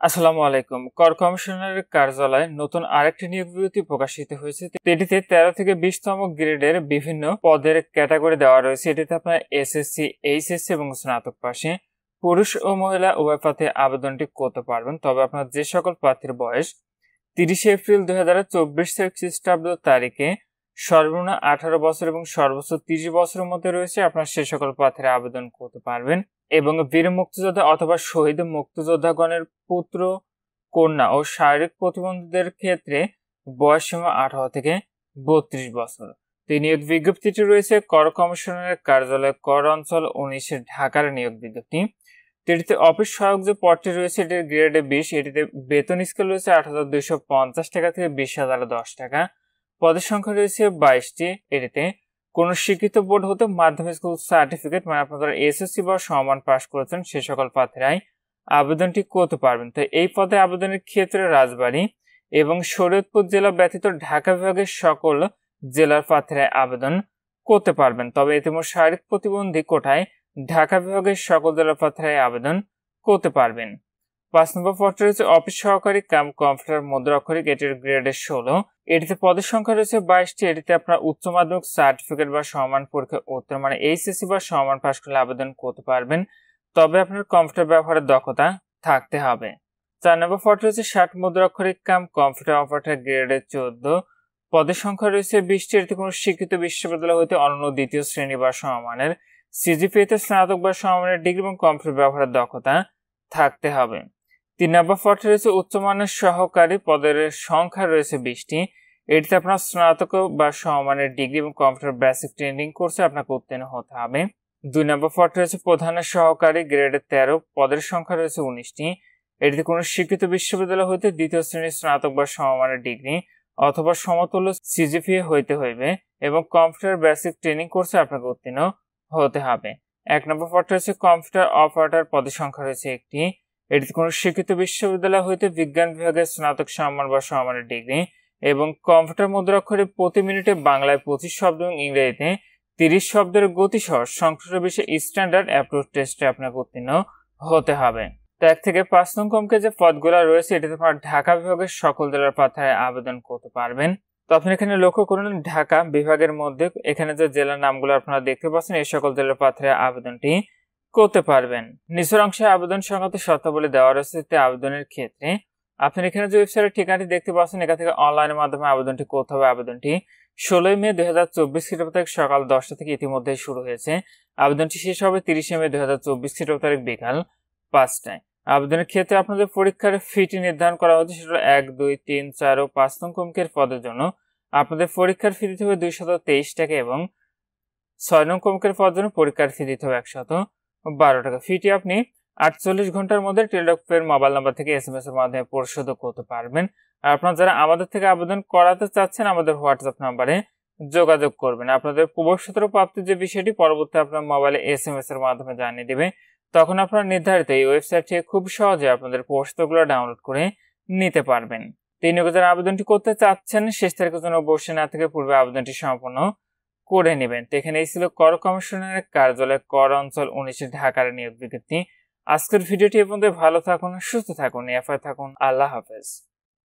আসসালামু আলাইকুম। কর কমিশনারের কার্যালয়ে নতুন আরেকটি নিয়োগ বিজ্ঞপ্তি প্রকাশিত হয়েছে। এটিতে 13 থেকে 20তম গ্রেডের বিভিন্ন পদের ক্যাটাগরি দেওয়া রয়েছে। এটিতে আপনার এসএসসি, এইচএসসি এবং স্নাতক পাশে পুরুষ ও মহিলা উভয় প্রার্থী আবেদনটি করতে পারবেন। তবে আপনার যে সকল প্রার্থীর বয়স 30 এপ্রিল 2024 খ্রিস্টাব্দ তারিখে সর্বনিম্ন 18 বছর এবং সর্বোচ্চ 30 বছরের মধ্যে রয়েছে, আপনার সে সকল প্রার্থীরা আবেদন করতে পারবেন। এবং বীর মুক্তিযোদ্ধা অথবা শহীদ মুক্তিযোদ্ধাগণের পুত্র, কন্যা ও শারীরিক প্রতিবন্ধীদের ক্ষেত্রে বয়সসীমা 18 থেকে 32 বছর। এই নিয়োগ বিজ্ঞপ্তিটি রয়েছে কর কমিশনারের কার্যালয় কর অঞ্চল 19 ঢাকার নিয়োগ বিজ্ঞপ্তি। এটিতে অফিস সহায়ক যে পদটি রয়েছে এটির গ্রেডে 20, এটিতে বেতন স্কেল রয়েছে 8,250 টাকা থেকে 20,010 টাকা। পদের সংখ্যা রয়েছে 22টি। এটিতে কোন শিক্ষিত বোর্ড হতে মাধ্যমিক স্কুল সার্টিফিকেট মানে আপনারা এসএসসি বা সমান পাস করেছেন সে সকল প্রার্থীরাই আবেদনটি করতে পারবেন। তো এই পদে আবেদনের ক্ষেত্রে রাজবাড়ী এবং শরীয়তপুর জেলা ব্যতীত ঢাকা বিভাগের সকল জেলার প্রার্থীরাই আবেদন করতে পারবেন। তবে ইতিমধ্যে শারীরিক প্রতিবন্ধী কোটায় ঢাকা বিভাগের সকল জেলার প্রার্থীরাই আবেদন করতে পারবেন। 5 নম্বর পদটি রয়েছে অফিস সহকারী কাম কম্পিউটার মুদ্রাক্ষরিক, এটির গ্রেডে 16। এটিতে পদের সংখ্যা রয়েছে 22টি। এটিতে আপনার উচ্চ মাধ্যমিক সার্টিফিকেট বা সমান পরীক্ষা উত্তীর্ণ মানে এইচএসসি বা সমান পাস করলে আবেদন করতে পারবেন। তবে আপনার কম্পিউটার ব্যবহারের দক্ষতা থাকতে হবে। 4 নম্বর পদটি রয়েছে 60 মুদ্রাক্ষরিক কাম কম্পিউটার অপারেটর, গ্রেডে 14। পদের সংখ্যা রয়েছে 20টি। এটিতে কোনো শিক্ষিত বিশ্ববিদ্যালয় হতে অনন্য দ্বিতীয় শ্রেণী বা সমমানের সিজিপিএতে স্নাতক বা সমমানের ডিগ্রি এবং কম্পিউটার ব্যবহারের দক্ষতা থাকতে হবে। 3 নম্বর পদটি রয়েছে উচ্চমানের সহকারী, পদের সংখ্যা রয়েছে 20টি। এটিতে আপনার স্নাতক বা সমমানের ডিগ্রি এবং কম্পিউটার বেসিক ট্রেনিং কোর্সে আপনাকে উত্তীর্ণ হতে হবে। 2 নম্বর পদটি রয়েছে প্রধানের সহকারী, গ্রেডে 13। পদের সংখ্যা রয়েছে 19টি। এটিতে কোনো শিক্ষিত বিশ্ববিদ্যালয় হইতে দ্বিতীয় শ্রেণীর স্নাতক বা সমমানের ডিগ্রি অথবা সমতুল্য সিজিপিএ হইতে হইবে এবং কম্পিউটার বেসিক ট্রেনিং কোর্সে আপনাকে উত্তীর্ণ হতে হবে। 1 নম্বর পদটি রয়েছে কম্পিউটার অপারেটর, পদের সংখ্যা রয়েছে 1টি। এটিতে কোনো শিক্ষিত বিশ্ববিদ্যালয় হইতে বিজ্ঞান বিভাগের স্নাতক সমান বা সমমানের ডিগ্রি এবং কম্পিউটার মুদ্রাক্ষরে প্রতি মিনিটে বাংলায় 25 শব্দ এবং ইংরেজিতে 30 শব্দের গতিসহ সংশ্লিষ্ট বিষয়ে স্ট্যান্ডার্ড অ্যাপ্রোচ টেস্টে আপনাকে উত্তীর্ণ হতে হবে। তো 1 থেকে 5 নং কমকে যে পদগুলো রয়েছে এটিতে আপনার ঢাকা বিভাগের সকল জেলার প্রার্থীরা আবেদন করতে পারবেন। তো আপনি এখানে লক্ষ্য করুন ঢাকা বিভাগের মধ্যে এখানে যে জেলার নামগুলো আপনারা দেখতে পাচ্ছেন এই সকল জেলার প্রার্থীরা আবেদনটি করতে পারবেন। নিচের অংশে আবেদন সংক্রান্ত শর্তাবলী দেওয়া রয়েছে। আবেদনের ক্ষেত্রে আপনি এখানে যে ওয়েবসাইটের ঠিকানাটি দেখতে পাচ্ছেন এখান থেকে অনলাইনের মাধ্যমে আবেদনটি করতে হবে। আবেদনটি 16 মে 2024 খ্রিস্টাব্দ তারিখ সকাল 10টা থেকে ইতিমধ্যেই শুরু হয়েছে। আবেদনটি শেষ হবে 30 মে 2024 খ্রিস্টাব্দ তারিখ বিকাল 5টায়। আবেদনের ক্ষেত্রে আপনাদের পরীক্ষার ফিটি নির্ধারণ করা হচ্ছে সেটা 1, 2, 3, 4 ও 5 নং কমকের পদের জন্য আপনাদের পরীক্ষার ফি দিতে হবে 223 টাকা এবং 6 নং কমকের পদের জন্য পরীক্ষার ফি দিতে হবে 112 টাকা। ফিটি আপনি 48 ঘন্টার মধ্যে টেলিটকের মোবাইল নাম্বার থেকে এসএমএস এর মাধ্যমে পরিশোধ করতে পারবেন। আর আপনারা যারা আমাদের থেকে আবেদন করাতে চাচ্ছেন আমাদের হোয়াটসঅ্যাপ নাম্বারে যোগাযোগ করবেন। আপনাদের প্রবেশপত্র প্রাপ্তির যে বিষয়টি পরবর্তী আপনার মোবাইলে এসএমএস এর মাধ্যমে জানিয়ে দিবে। তখন আপনারা নির্ধারিত এই ওয়েবসাইট থেকে খুব সহজে আপনাদের প্রবেশপত্রগুলো ডাউনলোড করে নিতে পারবেন। যারা আবেদনটি করতে চাচ্ছেন শেষ তারিখের জন্য অবশ্যই না থেকে পূর্বে আবেদনটি সম্পন্ন করে নেবেন। তো এখানে এই ছিল কর কমিশনারের কার্যালয় কর অঞ্চল 19 ঢাকার নিয়োগ বিজ্ঞপ্তি। আজকের ভিডিওটি এ পর্যন্ত। ভালো থাকুন, সুস্থ থাকুন, নিরাপদে থাকুন। আল্লাহ হাফেজ।